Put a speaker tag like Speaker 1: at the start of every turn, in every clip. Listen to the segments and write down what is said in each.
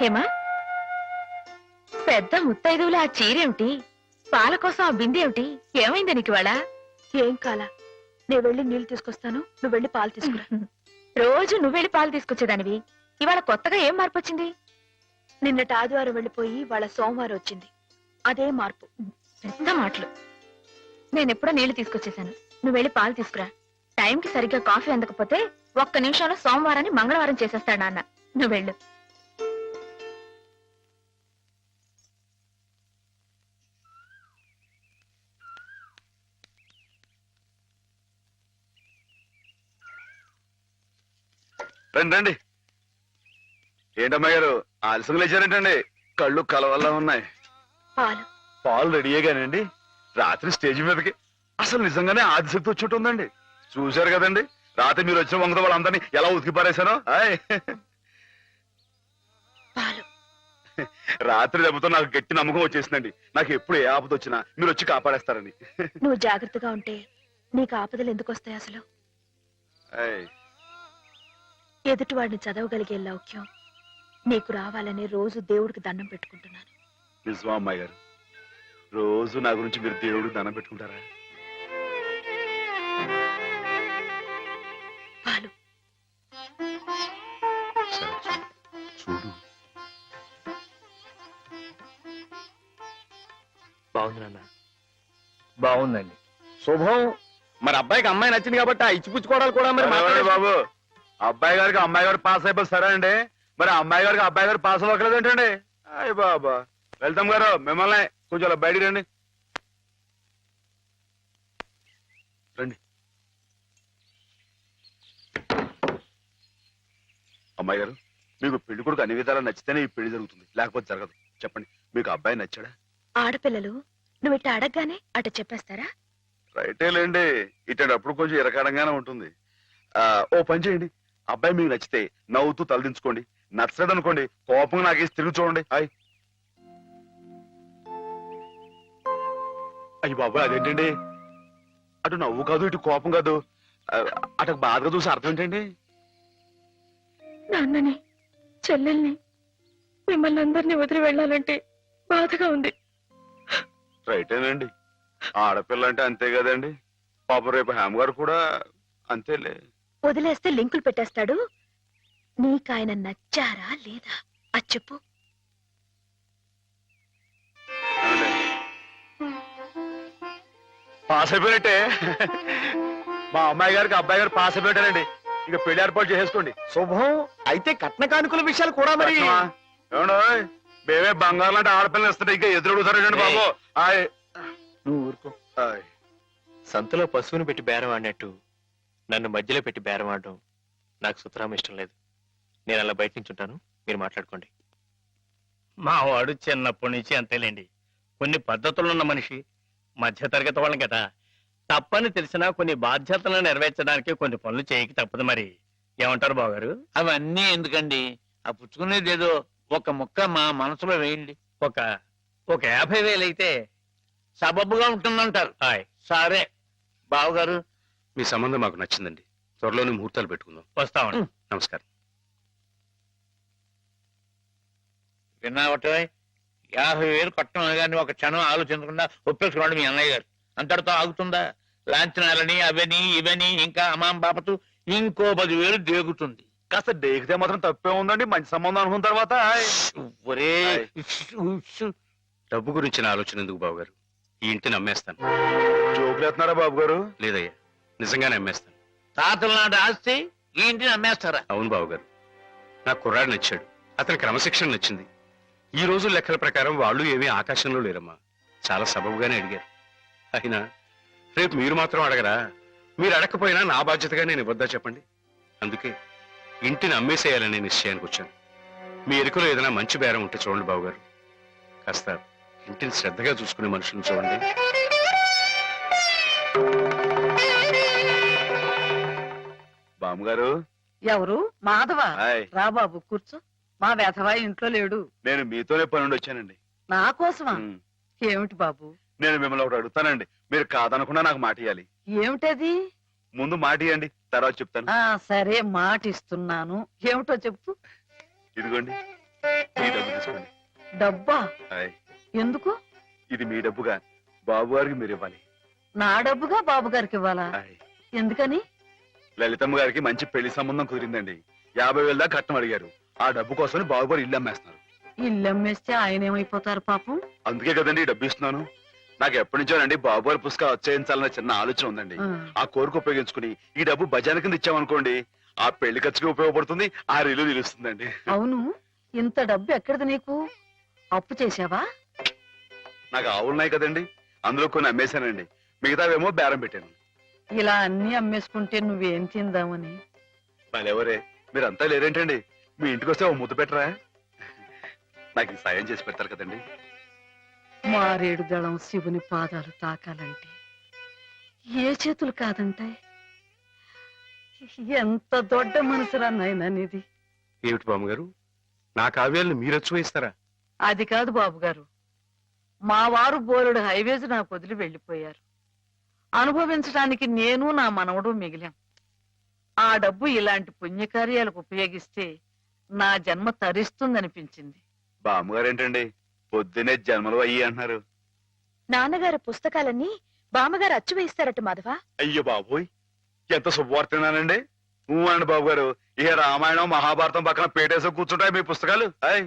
Speaker 1: హేమా, పెద్ద ముత్తైదువులు ఆ చీరేమిటి, పాల కోసం ఆ బిందెమిటి, ఏమైంది నీకు ఇవాళ?
Speaker 2: ఏం కాలా, నేను వెళ్ళి నీళ్లు తీసుకొస్తాను, నువ్వు వెళ్ళి పాలు తీసుకురా.
Speaker 1: రోజు నువ్వెళ్ళి పాలు తీసుకొచ్చేదానివి, ఇవాళ కొత్తగా ఏం మార్పు వచ్చింది?
Speaker 2: నిన్నటి ఆదివారం వెళ్ళిపోయి వాళ్ళ సోమవారం వచ్చింది, అదే మార్పు.
Speaker 1: పెద్ద మాటలు. నేనెప్పుడో నీళ్లు తీసుకొచ్చేసాను, నువ్వు వెళ్ళి పాలు తీసుకురా. టైంకి సరిగ్గా కాఫీ అందకపోతే ఒక్క నిమిషంలో సోమవారాన్ని మంగళవారం చేసేస్తాడు నాన్న. నువ్వు వెళ్ళు.
Speaker 3: రండి రండి. ఏంటమ్మా గారు ఆలస్యం లేచారేంటండి? కళ్ళు కలవల్లా ఉన్నాయి.
Speaker 2: పాలు
Speaker 3: పాలు రెడీయేగానండి. రాత్రి స్టేజ్ మీదకి అసలు నిజంగానే ఆదిశక్తి వచ్చి ఉందండి. చూశారు కదండి రాత్రి మీరు వచ్చిన వంగతో వాళ్ళందరినీ ఎలా ఉతికి పారేశానో.
Speaker 2: పాలు
Speaker 3: రాత్రి దెబ్బతో నాకు గట్టి నమ్మకం వచ్చేసిందండి. నాకు ఎప్పుడు ఏ ఆపద వచ్చినా మీరు వచ్చి కాపాడేస్తారని.
Speaker 2: నువ్వు జాగ్రత్తగా ఉంటే నీకు ఆపదలు ఎందుకు వస్తాయి? అసలు ఎదుటివాడిని చదవగలిగే లౌక్యం నీకు రావాలని రోజు దేవుడికి దండం పెట్టుకుంటున్నాను.
Speaker 3: నిజమా అమ్మాయి గారు? రోజు నా గురించి మీరు దేవుడికి దండం పెట్టుకుంటారా?
Speaker 2: పాలు
Speaker 3: చూడు.
Speaker 4: బాగుంది నాన్న, బాగుందండి.
Speaker 5: శుభం. మరి అబ్బాయికి అమ్మాయి నచ్చింది కాబట్టి ఆ ఇచ్చిపుచ్చుకోవడాలు కూడా మరి మాట్లాడే
Speaker 3: బాబు, అబ్బాయి గారికి అమ్మాయి గారు పాస్ అయిపోయి సరే అండి, మరి అమ్మాయి గారికి అబ్బాయి గారు పాస్ అవ్వట్లేదు ఏంటండి? అయ్య బాబా. వెళ్తాం గారు, మిమ్మల్ని కొంచెం అలా బయటికి రండి. రండి. అమ్మాయి గారు, మీకు పెళ్లి కొడుకు అన్ని విధాలా నచ్చితేనే ఈ పెళ్లి జరుగుతుంది, లేకపోతే జరగదు. చెప్పండి, మీకు అబ్బాయి నచ్చాడా?
Speaker 2: ఆడపిల్లలు నువ్వు ఇట్ట అడగగానే అట చెప్పేస్తారా?
Speaker 3: రైటే లేండి, ఇటప్పుడు కొంచెం ఇరకాడంగానే ఉంటుంది. ఓ పని చేయండి, అబ్బాయి మీకు నచ్చితే నవ్వుతూ తలదించుకోండి, నచ్చలేదు అనుకోండి కోపంగా నాకేసి తిరిగి చూడండి. అయ్యి బాబాయ్, అదేంటండి? అటు నవ్వు కాదు, ఇటు కోపం కాదు, అటు బాధగా చూసి అర్థం ఏంటండి?
Speaker 1: నాన్నని, చెల్లెల్ని, మిమ్మల్ని అందరినీ వదిలి వెళ్ళాలంటే బాధగా ఉంది.
Speaker 3: రైటేనండి, ఆడపిల్ల అంటే అంతే కదండి. పాపం రేపు హేమ గారు కూడా అంతేలే.
Speaker 2: వదిలేస్తే లింకులు పెట్టేస్తాడు. నీకాయన నచ్చారా లేదా అది చెప్పు.
Speaker 3: పాస్ అయిపోయినట్టే. మా అమ్మాయి గారికి అబ్బాయి గారు పాస్ అయిపోయారండి. ఇక పెళ్లి ఏర్పాటు చేసేసుకోండి.
Speaker 5: శుభం. అయితే కట్న కానుకల విషయాలు కూడా మరి
Speaker 3: ఏమండో, మేమే బంగారు లాంటి ఆడపిల్లలు ఇస్తుంటే ఇంకా ఎదురడుగుతారండి బాబు.
Speaker 4: నువ్వు ఊరుకో. సంతలో పశువుని పెట్టి బేరం ఆడినట్టు నన్ను మధ్యలో పెట్టి బేరం ఆడడం నాకు సుతరాం ఇష్టం లేదు. నేను అలా బయట నుంచి ఉంటాను, మీరు మాట్లాడుకోండి.
Speaker 6: మా వాడు చిన్నప్పటి నుంచి అంతేలేండి. కొన్ని పద్ధతులున్న మనిషి, మధ్యతరగతి వాళ్ళం కదా. తప్పని తెలిసినా కొన్ని బాధ్యతలను నెరవేర్చడానికి కొన్ని పనులు చేయక తప్పదు. మరి ఏమంటారు బావగారు?
Speaker 7: అవన్నీ ఎందుకండి, ఆ పుచ్చుకునేదేదో ఒక ముక్క మా మనసులో వేయండి.
Speaker 6: ఒక 50,000 అయితే
Speaker 7: సబబుగా ఉంటుందంటారు. సరే బావగారు,
Speaker 4: మీ సంబంధం మాకు నచ్చిందండి. త్వరలోనే ముహూర్తాలు పెట్టుకుందాం.
Speaker 6: వస్తామండి.
Speaker 4: నమస్కారం.
Speaker 7: విన్నావట, 50,000 కట్టడం కానీ ఒక క్షణం ఆలోచించకుండా ఒప్పేసుకున్నాడు మీ అన్నయ్య గారు. అంతటితో ఆగుతుందా? లాంఛనాలని అవని ఇవని ఇంకా అమాం బాపతు ఇంకో 10,000 దేగుతుంది.
Speaker 3: కాస్త డేకితే మాత్రం తప్పే ఉందండి, మంచి సంబంధం అనుకున్న తర్వాత.
Speaker 7: ఒరే
Speaker 4: డబ్బు గురించిన ఆలోచన ఎందుకు బాబు గారు? ఈ ఇంటిని అమ్మేస్తాను.
Speaker 3: జోకులు వేస్తున్నారా బాబు గారు?
Speaker 4: లేదయ్యా, నిజంగానే అమ్మేస్తాను.
Speaker 7: తాతల నాటి ఆస్తి ఈ ఇంటిని అమ్మేస్తారా?
Speaker 4: అవును బాబు గారు, నాకు కుర్రాడు నచ్చాడు, అతని క్రమశిక్షణ నచ్చింది. ఈ రోజు లెక్కల ప్రకారం వాళ్ళు ఏమీ ఆకాశంలో లేరమ్మా, చాలా సబబుగానే అడిగారు. అయినా రేపు మీరు మాత్రం అడగరా? మీరు అడగకపోయినా నా బాధ్యతగా నేను ఇవ్వద్దా చెప్పండి? అందుకే ఇంటిని అమ్మేసేయాలనే నిశ్చయానికి వచ్చాను. మీ ఎరుకలో ఏదైనా మంచి బేరం ఉంటే చూడండి బాబు గారు. కాస్త ఇంటిని శ్రద్ధగా చూసుకునే మనుషులను చూడండి.
Speaker 3: బామ్మగారు.
Speaker 8: ఎవరు? మాధవ. రా బాబు కూర్చో. మా వెధవా ఇంట్లో లేడు.
Speaker 3: నేను మీతోనే పని నుండి వచ్చానండి.
Speaker 8: నా కోసమా? ఏమిటి బాబు?
Speaker 3: నేను మిమ్మల్ని ఒకటి అడుగుతానండి, మీరు కాదనకుండా నాకు మాట ఇవ్వాలి.
Speaker 8: ఏమిటది?
Speaker 3: ముందు మాట ఇవ్వండి, తర్వాత చెప్తాను.
Speaker 8: సరే మాట ఇస్తున్నాను. ఏమిటో చెప్పు.
Speaker 3: ఇదిగోండి ఈ డబ్బు తీసుకోండి.
Speaker 8: డబ్బా
Speaker 3: హాయ్.
Speaker 8: ఎందుకు?
Speaker 3: ఇది మీ డబ్బుగా బాబు గారికి మీరు ఇవ్వాలి.
Speaker 8: నా డబ్బుగా బాబు గారికి ఇవ్వాలా?
Speaker 3: హాయ్.
Speaker 8: ఎందుకని?
Speaker 3: లలితమ్మ గారికి మంచి పెళ్లి సంబంధం కుదిరిందండి. 50,000 దాకా కట్నం అడిగారు. ఆ డబ్బు కోసం బాబు గారు ఇల్లు అమ్మేస్తున్నారు.
Speaker 8: ఇల్లు అమ్మేస్తే ఆయన ఏమైపోతారు పాపం?
Speaker 3: అందుకే కదండి ఈ డబ్బు ఇస్తున్నాను. నాకు ఎప్పటి నుంచోనండి బాబు గారి పుస్తకాలు వచ్చేయించాలన్న చిన్న ఆలోచన ఉందండి.
Speaker 8: ఆ.
Speaker 3: ఆ కోరిక ఉపయోగించుకుని ఈ డబ్బు బజార్ కింద ఇచ్చామనుకోండి, ఆ పెళ్లి ఖర్చుకి ఉపయోగపడుతుంది, ఆ ఇల్లు నిలుస్తుందండి.
Speaker 8: అవును, ఇంత డబ్బు ఎక్కడిది నీకు? అప్పు చేశావా?
Speaker 3: నాకు ఆవులున్నాయి కదండి, అందులో కొన్ని అమ్మేశానండి. మిగతావేమో బేరం పెట్టాను.
Speaker 8: ఇలా అన్ని అమ్మేసుకుంటే నువ్వేం తిందామని.
Speaker 3: మళ్ళెవరే మీరంతా లేరేంటండి? మీ ఇంటికి వస్తే ఓ ముద్దు పెట్టరా? నాకు ఈ సాయం చేసి పెడతారు కదండి.
Speaker 8: మారేడు దళం శివుని పాదాలు తాకాలంటే ఏ చేతులు కాదంటాయి? ఎంత దొడ్డ మనసురా నాయనా నీది.
Speaker 4: ఏమిటి బామ్మగారు, నా కావ్యాలను మీరు అచ్చువేస్తారా?
Speaker 8: అది కాదు బాబు గారు, మా వారు బోలెడు హైవేస్ నాకు వదిలి వెళ్ళిపోయారు. అనుభవించడానికి నేను నా మనవడు మిగిలాం. ఆ డబ్బు ఇలాంటి పుణ్యకార్యాలకు ఉపయోగిస్తే నా జన్మ తరిస్తుందనిపించింది.
Speaker 3: బామ్మగారు ఏంటండి పొద్దునే జన్మలు అయ్యి అంటున్నారు?
Speaker 2: నాన్నగారి పుస్తకాలన్నీ బామ్మగారు అచ్చు వేయిస్తారట మాధవ.
Speaker 3: అయ్యో బాబోయ్, ఎంత శుభవార్తనానండి. అండి బాబు గారు, ఇక రామాయణం మహాభారతం పక్కన పేటేసో కూర్చుంటాయి మీ పుస్తకాలు. హాయ్.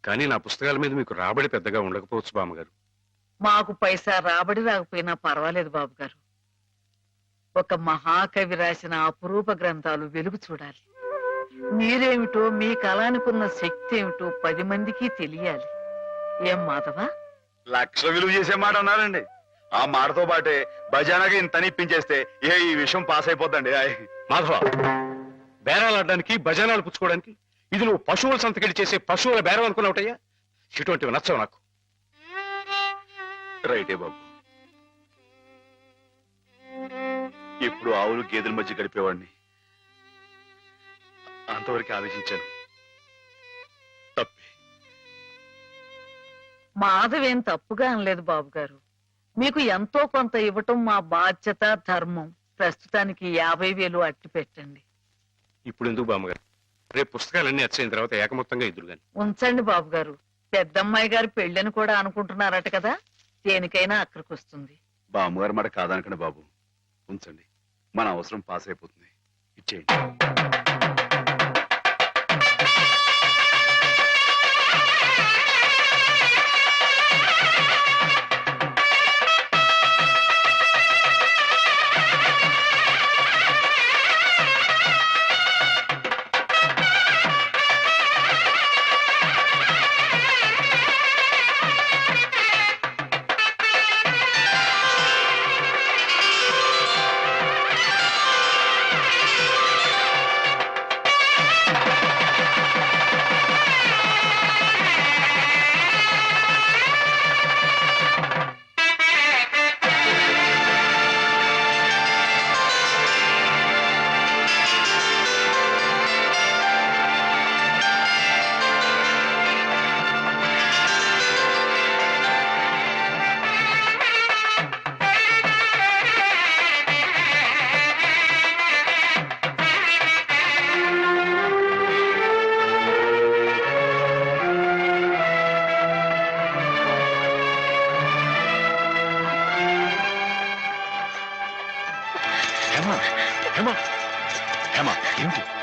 Speaker 4: కానీ నా పుస్తకాల మీద మీకు రాబడి పెద్దగా ఉండకపోవచ్చు బామ్మగారు.
Speaker 8: మాకు పైసా రాబడి రాకపోయినా పర్వాలేదు బాబు గారు. ఒక మహాకవి రాసిన అపురూప గ్రంథాలు వెలుగు చూడాలి. మీరేమిటో, మీ కళానికున్న శక్తి ఏమిటో 10 మందికి తెలియాలి. ఏం మాధవా?
Speaker 3: లక్ష విలువ చేసే మాట అన్నారండి. ఆ మాటతో పాటే భజానాగా ఇంత ఇప్పించేస్తే ఈ విషయం పాస్ అయిపోద్దండి. హాయ్.
Speaker 4: మాధవ, బేరాలు ఆడడానికి భజనాలు పుచ్చుకోవడానికి ఇది నువ్వు పశువుల సంతకెళ్ళి చేసే పశువుల బేరం అనుకున్నావుటయ్యా? ఇటువంటివి నచ్చవు నాకు.
Speaker 3: రైటే బాబు, ఇప్పుడు ఆవులు గేదెల మధ్య గడిపేవాడిని. అంతవరకు ఆలోచించాను. తప్పే.
Speaker 8: మాధవేం తప్పుగా అనలేదు బాబు గారు. మీకు ఎంతో కొంత ఇవ్వటం మా బాధ్యత, ధర్మం. ప్రస్తుతానికి 50,000 అట్టి పెట్టండి.
Speaker 4: ఇప్పుడు ఎందుకు బామ్మగారు? రేపు పుస్తకాలన్నీ వచ్చైన తర్వాత ఏకమొత్తంగా ఇద్దరు గాని
Speaker 8: ఉంచండి బాబు గారు. పెద్దమ్మాయి గారి పెళ్ళని కూడా అనుకుంటున్నారట కదా, దేనికైనా అక్కడికి వస్తుంది.
Speaker 3: బామ్మగారు మాట కాదనకండి బాబు, ఉంచండి. మన అవసరం పాస్ అయిపోతుంది. ఇచ్చేయండి.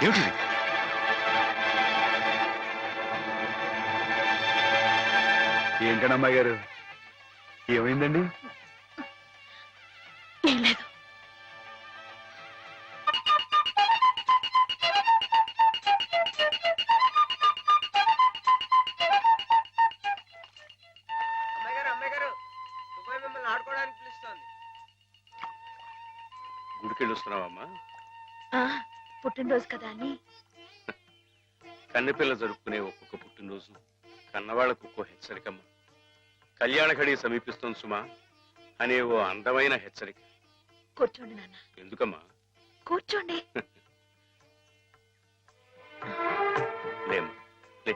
Speaker 4: ఏమిటి?
Speaker 3: ఏంటండి అమ్మాయి గారు, ఏమైందండి?
Speaker 2: ఏం లేదు.
Speaker 4: గుడికెళ్ళి వస్తున్నావమ్మా?
Speaker 2: పుట్టినరోజు కదా అని.
Speaker 4: కన్నెపిల్ల జరుపుకునే ఒక్కొక్క పుట్టినరోజు కన్నవాళ్లకు ఒక్కో హెచ్చరికమ్మా. కళ్యాణ ఘడి సమీపిస్తుంది సుమా అనే ఓ అందమైన హెచ్చరిక.
Speaker 2: కూర్చోండి నాన్న.
Speaker 4: ఎందుకమ్మా?
Speaker 2: కూర్చోండి.
Speaker 4: లేమ్మా, లే.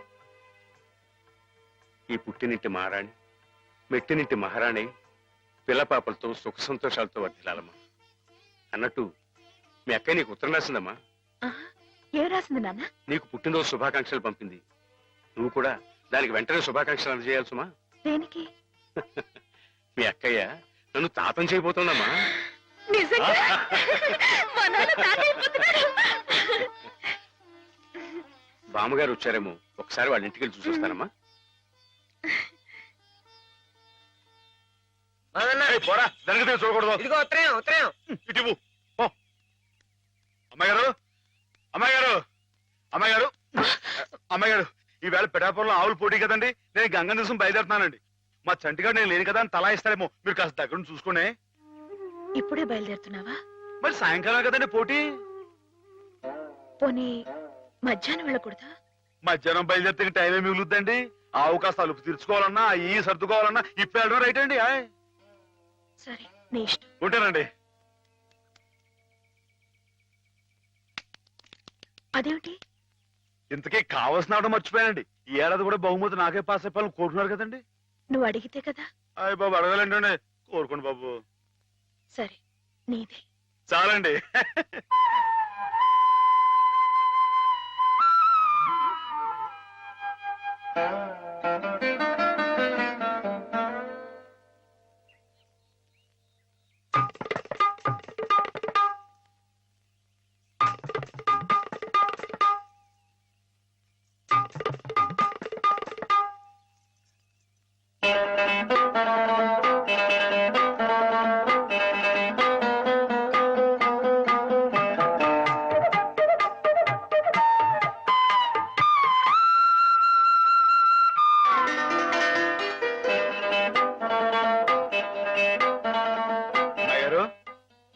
Speaker 4: ఈ పుట్టినింటి మహారాణి, మెట్టినింటి మహారాణి పిల్లపాపలతో సుఖ సంతోషాలతో వర్ధిల్లాలమ్మా. అన్నట్టు మీ అక్క నీకు ఉత్తరం రాసిందమ్మా.
Speaker 2: ఏం రాసింది నాన్న?
Speaker 4: నీకు పుట్టినరోజు శుభాకాంక్షలు పంపింది. నువ్వు కూడా దానికి వెంటనే శుభాకాంక్షలు అందజేయాలి సుమా.
Speaker 2: దేనికి?
Speaker 4: మీ అక్కయ్య నన్ను తాతం చేయబోతోందమ్మా.
Speaker 2: నిజంగా? మా నాన్న తాత అయిపోతున్నాడు.
Speaker 4: బామ్మగారు వచ్చారేమో, ఒకసారి వాళ్ళ ఇంటికి వెళ్ళి చూసొస్తానమ్మా.
Speaker 3: ఏయ్, పోరా, వెనక్కి తిరిగి చూడకూడదు.
Speaker 5: ఇదిగో ఉత్తరం ఉత్తరం.
Speaker 3: ఇటు ఇవ్వు. పో. అమ్మాయి గారు, అమ్మాయి గారు, అమ్మాయి గారు, అమ్మాయి గారు, ఈవేళ పిఠాపురంలో ఆవులు పోటీ కదండి. నేను గంగ దివసం బయలుదేరుతున్నానండి. మా చంటిగాడు నేను లేని కదా అని తలా ఇస్తారేమో, మీరు కాస్త దగ్గర నుంచి చూసుకోండి.
Speaker 2: ఇప్పుడే బయలుదేరుతున్నావా?
Speaker 3: మరి సాయంకాలం కదండి పోటీ.
Speaker 2: పోనీ మధ్యాహ్నం వెళ్ళకూడదా?
Speaker 3: మధ్యాహ్నం బయలుదేరితే టైం ఏమి మిగులుద్దండి. ఆవు కాస్త అలుపు తీర్చుకోవాలన్నా, ఈ సర్దుకోవాలన్నా ఇప్పుడు వెళ్ళడం రైట్ అండి.
Speaker 2: సరే, నీ ఇష్టం.
Speaker 3: ఉంటానండి.
Speaker 2: అదేమిటి?
Speaker 3: ఇంతకీ కావాల్సిన ఆవిడ మర్చిపోయానండి. ఈ ఏడాది కూడా బహుమతి నాకే పాస్ అయిపోవాలని కోరుకున్నారు కదండి.
Speaker 2: నువ్వు అడిగితే కదా.
Speaker 3: అయ్య బాబు, అడగాలండి. కోరుకోండి బాబు.
Speaker 2: సరే, నీదే.
Speaker 3: చాలండి.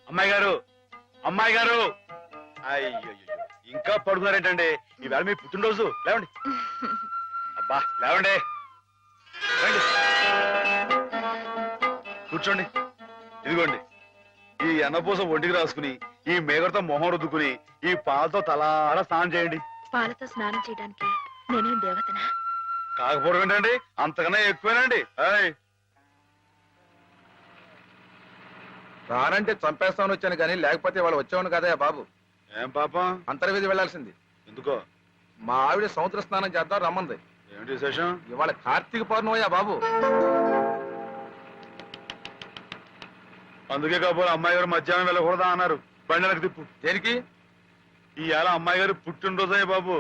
Speaker 3: అమ్మాయి గారు, అమ్మాయి గారు, అయ్యో, ఇంకా పడుకున్నారేంటండి? ఈవేళ మీ పుట్టినరోజు. లేవండి. అబ్బా, లేవండి. రండి, కూర్చోండి. ఇదిగోండి, ఈ ఎన్నపూస ఒంటికి రాసుకుని, ఈ మేగడతో మొహం రుద్దుకుని, ఈ పాలతో తలారా స్నానం చేయండి.
Speaker 2: పాలతో స్నానం చేయడానికి నేనేం దేవతనా?
Speaker 3: కాకపోవడం ఏంటండి, అంతకన్నా ఎక్కువేనండి.
Speaker 5: రానంటే చంపేస్తామని వచ్చాను కానీ లేకపోతే వాళ్ళు వచ్చేవాను కదా బాబు.
Speaker 3: ఏం పాపం?
Speaker 5: అంతర్వేది వెళ్లాల్సింది.
Speaker 3: ఎందుకో?
Speaker 5: మా ఆవిడ సముద్ర స్నానం చేద్దాం రమ్మంది.
Speaker 3: ఏమిటి విశేషం?
Speaker 5: ఇవాళ కార్తీక పౌర్ణమయ్యా బాబు.
Speaker 3: అందుకే కాబోలు అమ్మాయి గారు మధ్యాహ్నం వెళ్ళకూడదా అన్నారు. బండి వెనక్కి తిప్పు.
Speaker 5: దేనికి?
Speaker 3: ఈ ఏళ అమ్మాయి గారు పుట్టినరోజే బాబు.